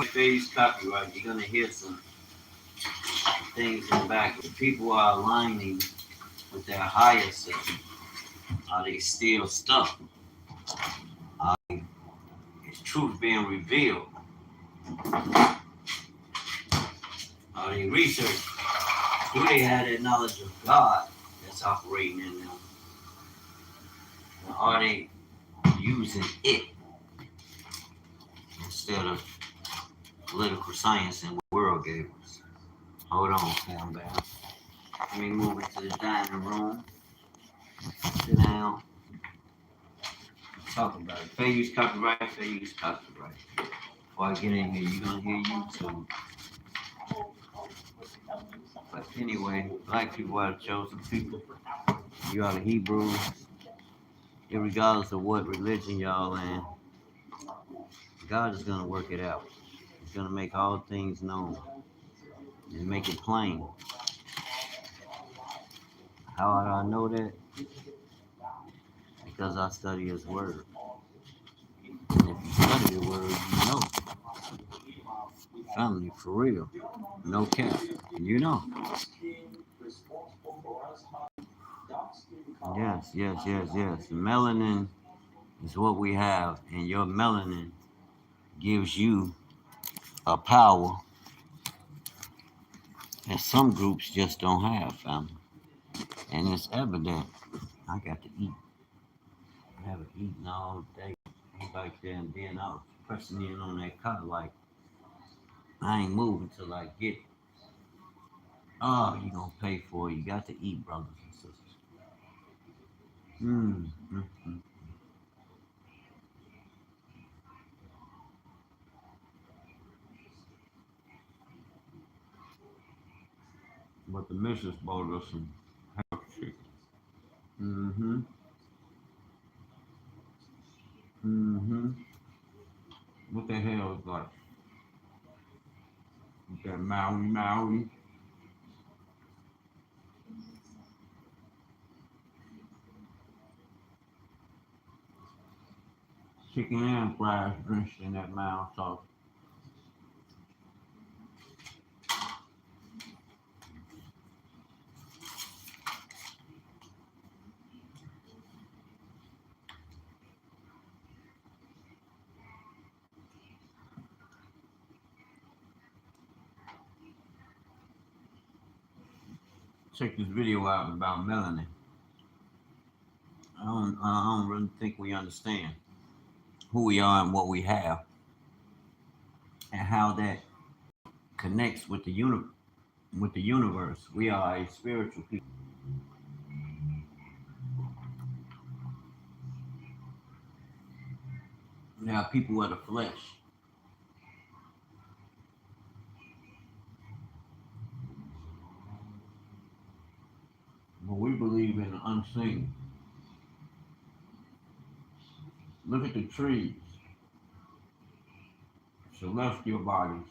Phase copyright, you're gonna hear some things in the back. People are aligning with their higher self. Are they still stuck? Is truth being revealed? Are they researching? Do they have that knowledge of God that's operating in them? Or are they using it instead of political science and what the world gave us? Hold on, calm down. Let me move into the dining room. Sit down. Talk about it. Fair use copyright, fair use copyright. Before I get in here, you're gonna hear YouTube. But anyway, black people are the chosen people. You are the Hebrews. Irregardless of what religion y'all in, God is gonna work it out. He's gonna make all things known and make it plain. How do I know that? Because I study His Word. And if you study the Word, you know. Family, for real. No cap. You know. Yes, yes, yes, yes. Melanin is what we have, and your melanin gives you a power that some groups just don't have, family. And it's evident. I got to eat. I haven't eaten all day. I'm back there, and then I was pressing in on that car like I ain't moving till I get it. Oh, you gonna pay for it. You got to eat, brothers and sisters. Mm. But the missus bought us some house chicken. Mm-hmm. Mm-hmm. What the hell is like? With that Maui chicken and fries drenched in that mild sauce. Check this video out about melanin. I don't really think we understand who we are and what we have, and how that connects with the universe. We are a spiritual people. We are people of the flesh. But we believe in the unseen. Look at the trees, celestial bodies,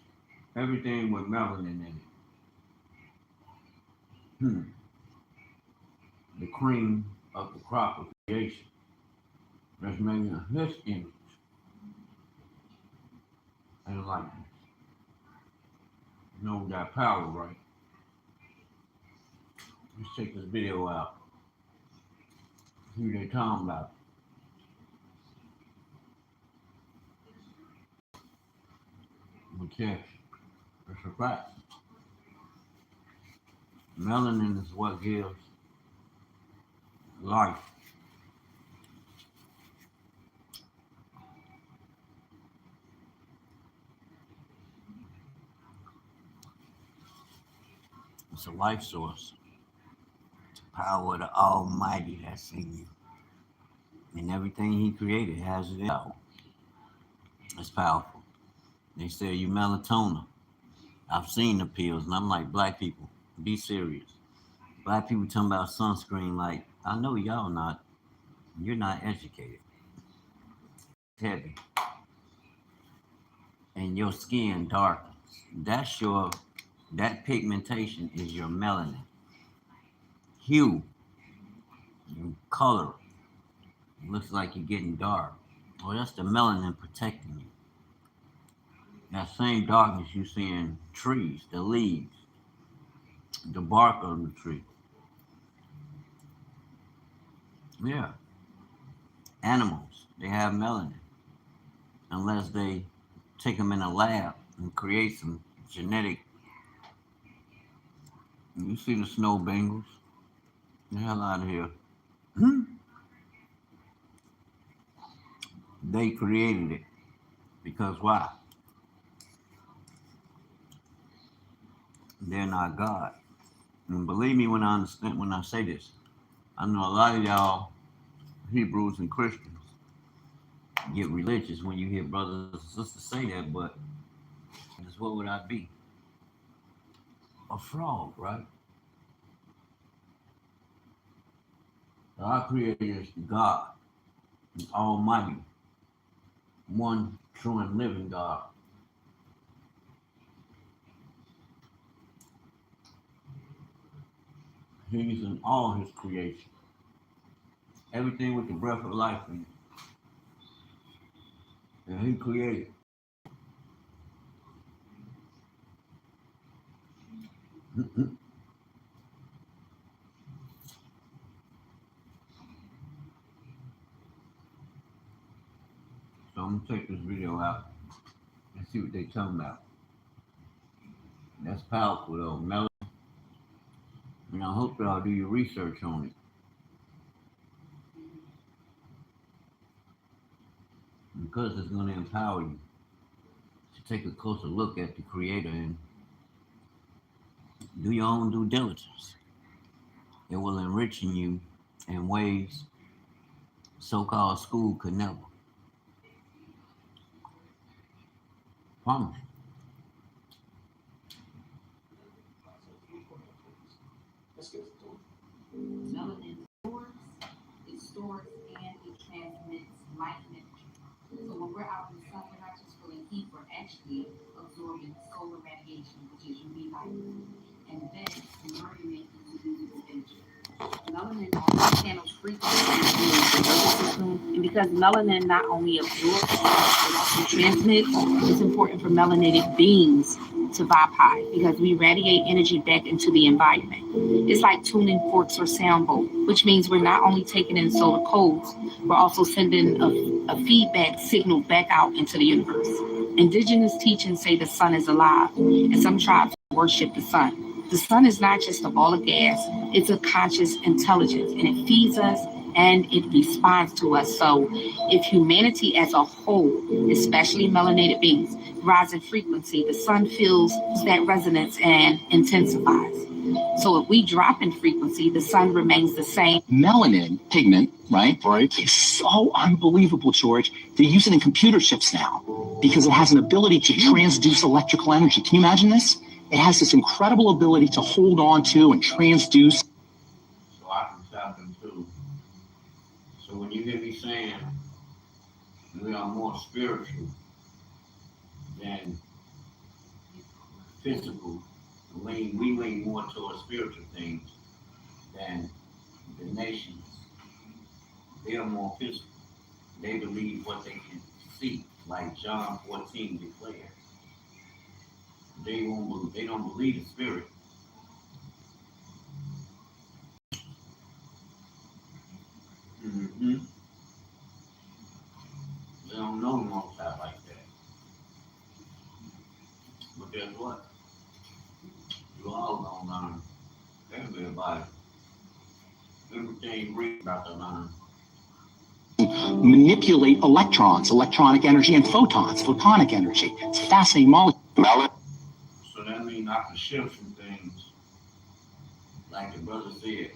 everything with melanin in it. Hmm. The cream of the crop of creation that's made in His image and likeness. You know we got power, right? Let's check this video out. Who they talking about? But yes, it's a fact. Melanin is what gives life. It's a life source. It's the power of the Almighty that's in you. And everything He created has it out. It's powerful. They say you melatonin. I've seen the pills, and I'm like, black people, be serious. Black people talking about sunscreen like, I know y'all not. You're not educated. It's heavy. And your skin darkens. That pigmentation is your melanin. Hue, your color. It looks like you're getting dark. Well, that's the melanin protecting you. That same darkness you see in trees, the leaves, the bark of the tree. Yeah, animals, they have melanin unless they take them in a lab and create some genetic. You see the snow bengals? The hell out of here. Hmm? They created it because why? They're not God. And believe me when I understand when I say this. I know a lot of y'all Hebrews and Christians get religious when you hear brothers and sisters say that, but just what would I be? A frog, right? Our creator is God, the Almighty, one true and living God. He's in all his creation. Everything with the breath of life in it. And he created. So I'm gonna check this video out and see what they talking about. That's powerful though, Mel. And I hope y'all do your research on it because it's gonna empower you to take a closer look at the creator and do your own due diligence. It will enrich you in ways so-called school could never. Promise. Melanin stores, it stores and it transmits light energy. So when we're out in the sun, we're not just feeling heat, we're actually absorbing solar radiation, which is UV light, and then converting it into energy. Melanin also channels frequency through the nervous system, and because melanin not only absorbs, it also transmits, it's important for melanated beings to vibe high because we radiate energy back into the environment. It's like tuning forks or sound bowl, which means we're not only taking in solar codes, we're also sending a feedback signal back out into the universe. Indigenous teachings say the sun is alive, and some tribes worship the sun. The sun is not just a ball of gas, it's a conscious intelligence, and it feeds us and it responds to us. So, if humanity as a whole, especially melanated beings, rise in frequency, the sun feels that resonance and intensifies. So, if we drop in frequency, the sun remains the same. Melanin pigment, right? Right. It's so unbelievable, George. They use it in computer chips now because it has an ability to transduce electrical energy. Can you imagine this? It has this incredible ability to hold on to and transduce. So I can tap into. So when you hear me saying we are more spiritual than physical, we lean more towards spiritual things than the nations. They are more physical. They believe what they can see, like John 14 declares. They don't believe the spirit. Mm-hmm. They don't know the most high like that. But guess what? You all gonna learn. Everybody. Everything read about the learn. Manipulate electrons, electronic energy, and photons, photonic energy. It's a fascinating molecule. So that means I can shift some things, like the brother said.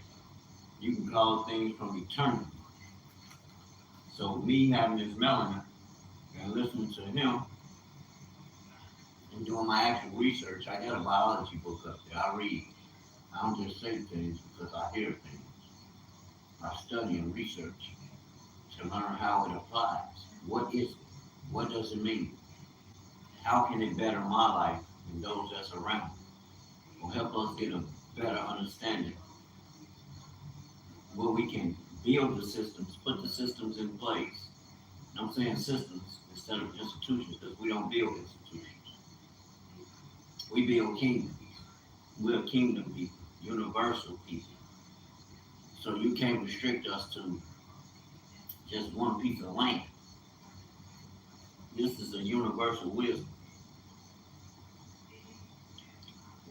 You can call things from eternity. So me having this melanin and listening to him and doing my actual research, I got a biology book up there. I read. I don't just say things because I hear things. I study and research to learn how it applies. What is it? What does it mean? How can it better my life and those that's around me? Will help us get a better understanding where we can build the systems, put the systems in place. And I'm saying systems instead of institutions because we don't build institutions. We build kingdoms. We're kingdom people, universal people. So you can't restrict us to just one piece of land. This is a universal wisdom,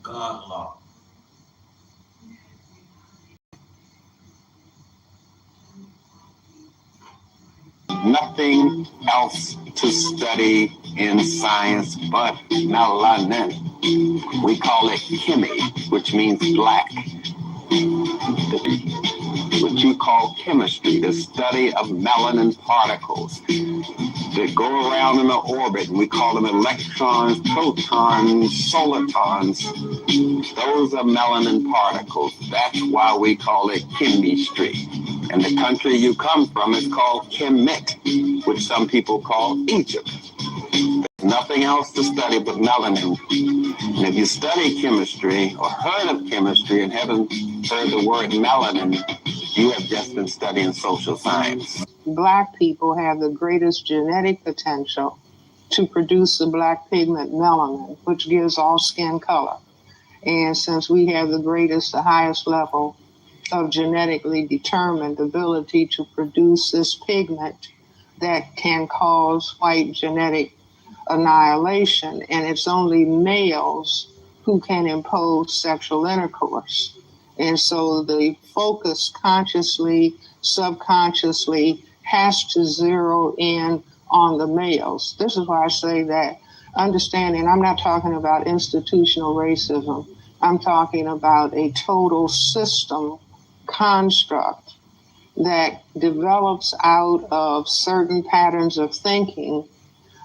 God's law. Nothing else to study in science but melanin. We call it chemi, which means black. What you call chemistry, the study of melanin particles that go around in an orbit. We call them electrons, protons, solitons. Those are melanin particles. That's why we call it chemistry. And the country you come from is called Kemet, which some people call Egypt. There's nothing else to study but melanin. And if you study chemistry or heard of chemistry and haven't heard the word melanin, you have just been studying social science. Black people have the greatest genetic potential to produce the black pigment melanin, which gives all skin color. And since we have the greatest, the highest level of genetically determined ability to produce this pigment that can cause white genetic annihilation, and it's only males who can impose sexual intercourse. And so the focus consciously, subconsciously has to zero in on the males. This is why I say that understanding, I'm not talking about institutional racism. I'm talking about a total system construct that develops out of certain patterns of thinking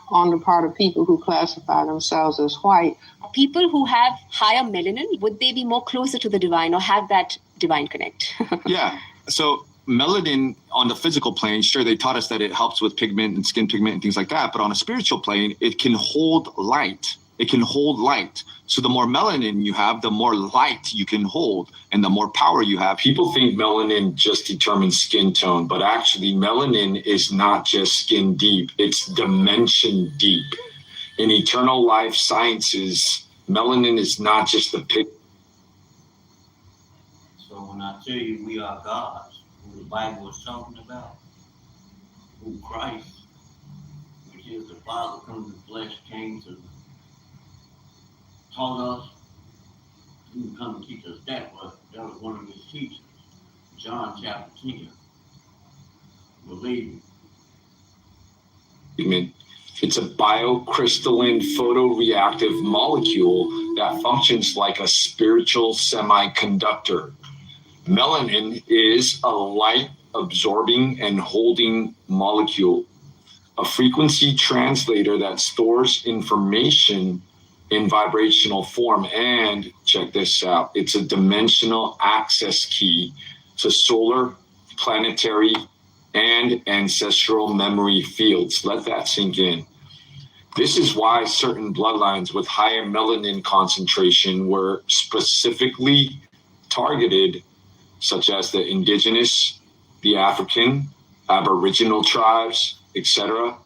on the part of people who classify themselves as white. People who have higher melanin, would they be more closer to the divine or have that divine connect? Yeah. So melanin on the physical plane, sure, they taught us that it helps with pigment and skin pigment and things like that. But on a spiritual plane, it can hold light. It can hold light. So the more melanin you have, the more light you can hold and the more power you have. People think melanin just determines skin tone, but actually melanin is not just skin deep, it's dimension deep. In eternal life sciences, melanin is not just the pigment. So when I tell you we are gods, who the Bible is talking about, who Christ, which is the Father come in the flesh, came to taught us, he didn't come to teach us that, but that was one of his teachers. John chapter 10. Believe me. It's a biocrystalline photoreactive molecule that functions like a spiritual semiconductor. Melanin is a light absorbing and holding molecule, a frequency translator that stores information in vibrational form. And check this out, it's a dimensional access key to solar, planetary, and ancestral memory fields. Let that sink in. This is why certain bloodlines with higher melanin concentration were specifically targeted, such as the indigenous, the African, Aboriginal tribes, etc.,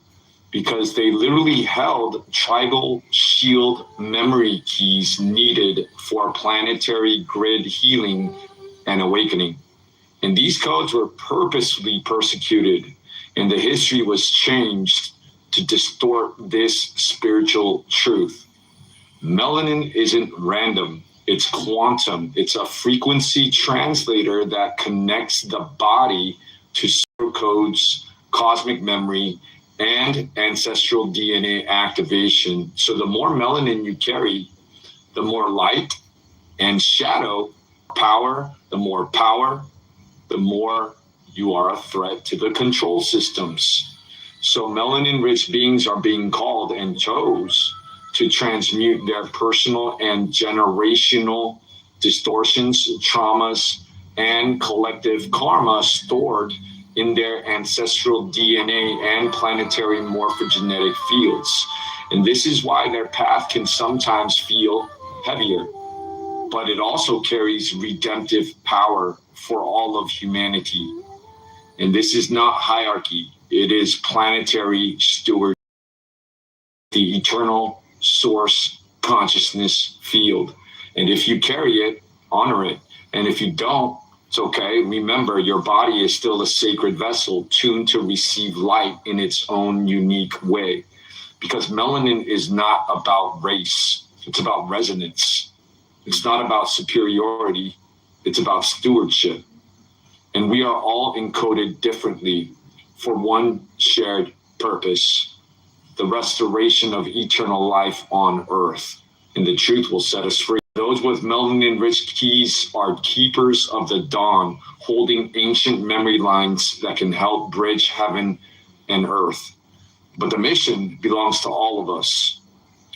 because they literally held tribal shield memory keys needed for planetary grid healing and awakening. And these codes were purposely persecuted, and the history was changed to distort this spiritual truth. Melanin isn't random, it's quantum. It's a frequency translator that connects the body to solar codes, cosmic memory, and ancestral DNA activation. So the more melanin you carry, the more light and shadow power, the more you are a threat to the control systems. So melanin-rich beings are being called and chose to transmute their personal and generational distortions, traumas, and collective karma stored in their ancestral DNA and planetary morphogenetic fields. And this is why their path can sometimes feel heavier, but it also carries redemptive power for all of humanity. And this is not hierarchy, it is planetary stewardship. The eternal source consciousness field. And if you carry it, honor it. And if you don't, it's okay. Remember, your body is still a sacred vessel tuned to receive light in its own unique way. Because melanin is not about race, it's about resonance. It's not about superiority, it's about stewardship. And we are all encoded differently for one shared purpose: the restoration of eternal life on earth. And the truth will set us free. Those with melanin-rich keys are keepers of the dawn, holding ancient memory lines that can help bridge heaven and earth. But the mission belongs to all of us.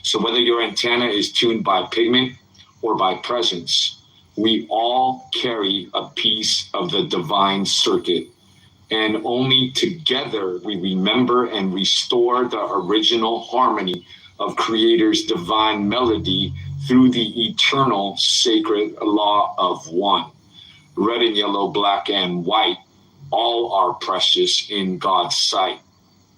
So whether your antenna is tuned by pigment or by presence, we all carry a piece of the divine circuit. And only together we remember and restore the original harmony of Creator's divine melody through the eternal sacred law of one. Red and yellow, black and white, all are precious in God's sight.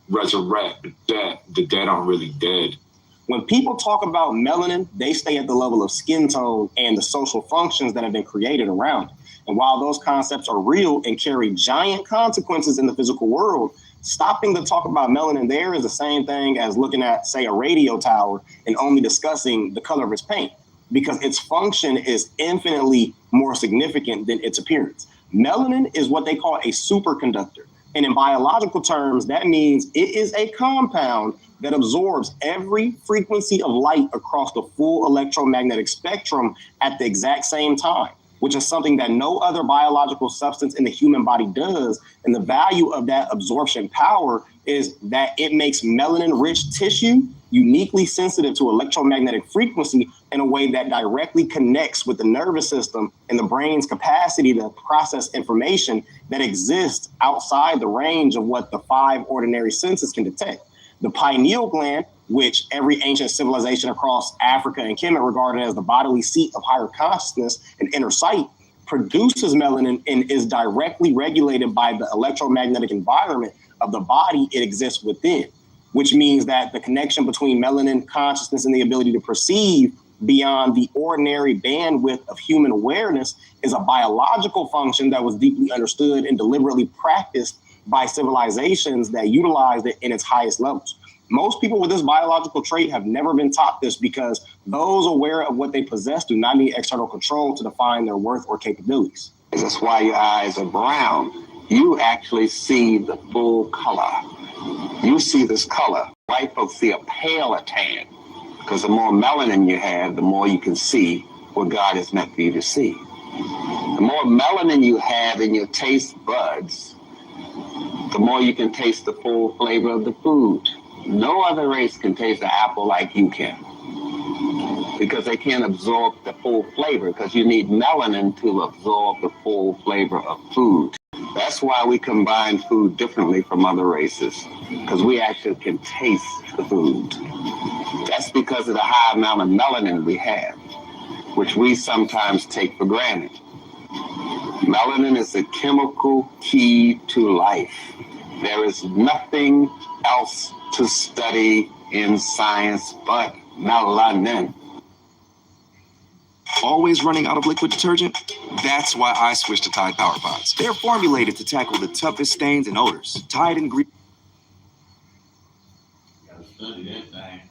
Resurrect the dead. The dead aren't really dead. When people talk about melanin, they stay at the level of skin tone and the social functions that have been created around it. And while those concepts are real and carry giant consequences in the physical world, stopping to talk about melanin there is the same thing as looking at, say, a radio tower and only discussing the color of its paint, because its function is infinitely more significant than its appearance. Melanin is what they call a superconductor. And in biological terms, that means it is a compound that absorbs every frequency of light across the full electromagnetic spectrum at the exact same time, which is something that no other biological substance in the human body does. And the value of that absorption power is that it makes melanin-rich tissue uniquely sensitive to electromagnetic frequency in a way that directly connects with the nervous system and the brain's capacity to process information that exists outside the range of what the 5 ordinary senses can detect. The pineal gland, which every ancient civilization across Africa and Kemet regarded as the bodily seat of higher consciousness and inner sight, produces melanin and is directly regulated by the electromagnetic environment of the body it exists within, which means that the connection between melanin consciousness and the ability to perceive beyond the ordinary bandwidth of human awareness is a biological function that was deeply understood and deliberately practiced by civilizations that utilized it in its highest levels. Most people with this biological trait have never been taught this because those aware of what they possess do not need external control to define their worth or capabilities. That's why your eyes are brown. You actually see the full color. You see this color. White folks see a paler tan because the more melanin you have, the more you can see what God has meant for you to see. The more melanin you have in your taste buds, the more you can taste the full flavor of the food. No other race can taste the apple like you can because they can't absorb the full flavor, because you need melanin to absorb the full flavor of food. That's why we combine food differently from other races, because we actually can taste the food. That's because of the high amount of melanin we have, which we sometimes take for granted. Melanin is the chemical key to life. There is nothing else to study in science but melanin. Always running out of liquid detergent? That's why I switched to Tide Power Pods. They're formulated to tackle the toughest stains and odors. Tide ingredients. Gotta study that thing.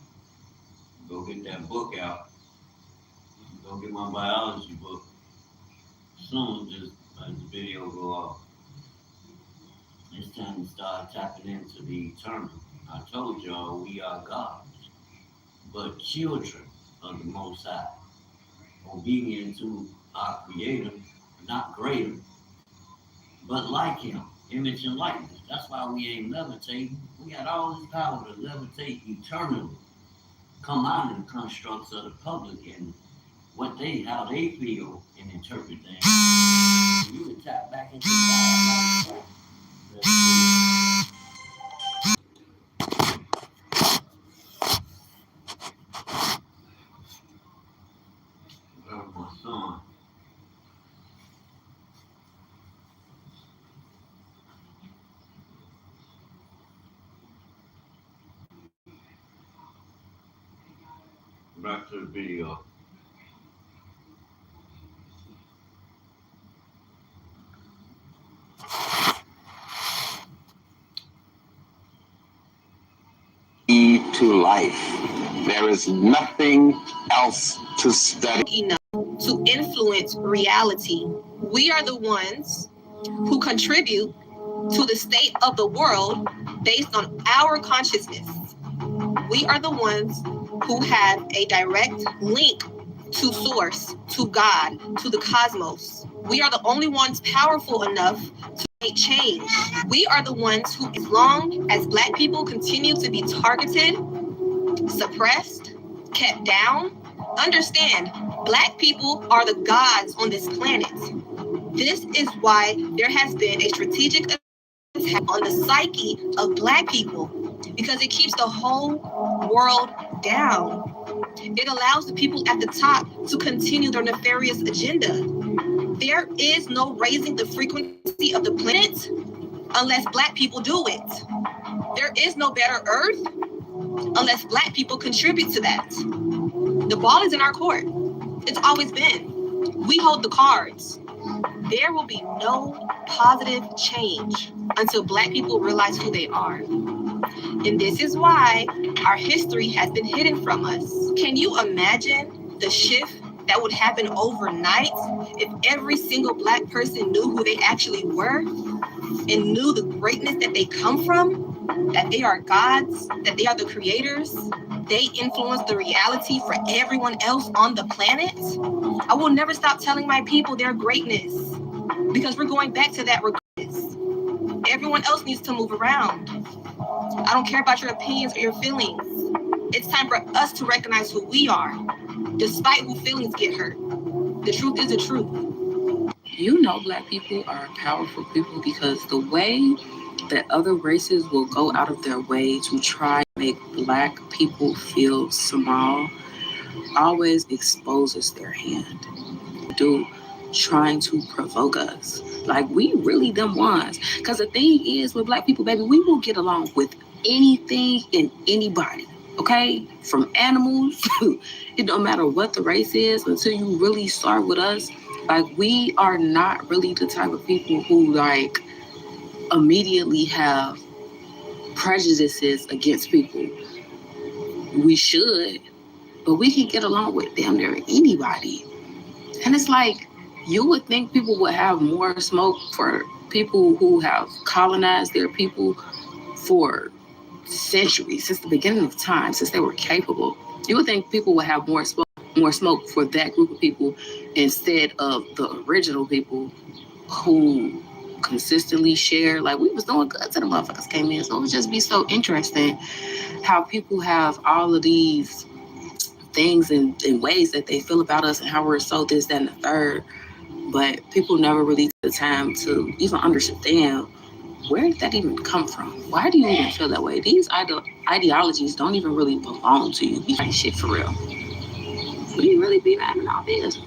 Go get that book out. Go get my biology book. Soon, just as the video go off. It's time to start tapping into the eternal. I told y'all we are gods, but children of the Most High, obedient to our Creator, not greater, but like Him, image and likeness. That's why we ain't levitating. We got all this power to levitate eternally. Come out of the constructs of the public and how they feel and interpret things. You can tap back into God. My son. back to the video. To life. There is nothing else to study. Enough to influence reality. We are the ones who contribute to the state of the world based on our consciousness. We are the ones who have a direct link to source, to God, to the cosmos. We are the only ones powerful enough to make change. We are the ones who, as long as Black people continue to be targeted, suppressed, kept down, understand, Black people are the gods on this planet. This is why there has been a strategic attack on the psyche of Black people, because it keeps the whole world down. It allows the people at the top to continue their nefarious agenda. There is no raising the frequency of the planet unless Black people do it. There is no better earth unless Black people contribute to that. The ball is in our court. It's always been. We hold the cards. There will be no positive change until Black people realize who they are. And this is why our history has been hidden from us. Can you imagine the shift that would happen overnight if every single Black person knew who they actually were and knew the greatness that they come from, that they are gods, that they are the creators, they influence the reality for everyone else on the planet? I will never stop telling my people their greatness, because we're going back to that regardless. Everyone else needs to move around. I don't care about your opinions or your feelings. It's time for us to recognize who we are, despite who feelings get hurt. The truth is the truth. You know, Black people are powerful people because the way that other races will go out of their way to try to make Black people feel small always exposes their hand. Trying to provoke us. Like, we really them ones. Because the thing is, with Black people, baby, we will get along with anything and anybody. Okay? From animals, it don't matter what the race is until you really start with us. Like, we are not really the type of people who, like, immediately have prejudices against people. We should, but we can get along with damn near anybody. And it's like, you would think people would have more smoke for people who have colonized their people for centuries, since the beginning of time, since they were capable. You would think people would have more smoke for that group of people instead of the original people who consistently share. Like, we was doing good till the motherfuckers came in. So it would just be so interesting how people have all of these things and ways that they feel about us and how we're so this, that, and the third. But people never really take the time to even understand, where did that even come from? Why do you even feel that way? These ideologies don't even really belong to you. Be shit for real. Would you really be mad at all this?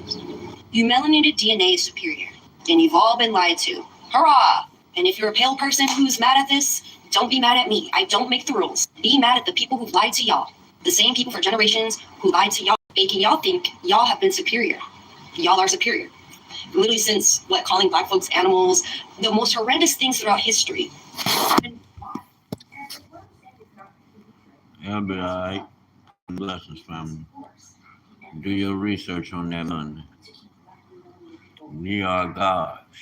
Your melanated DNA is superior, and you've all been lied to. Hurrah! And if you're a pale person who's mad at this, don't be mad at me. I don't make the rules. Be mad at the people who've lied to y'all. The same people for generations who lied to y'all, making y'all think y'all have been superior. Y'all are superior. Literally since, calling Black folks animals, the most horrendous things throughout history. It'll be alright. Blessings, family. Do your research on that Monday. We are gods.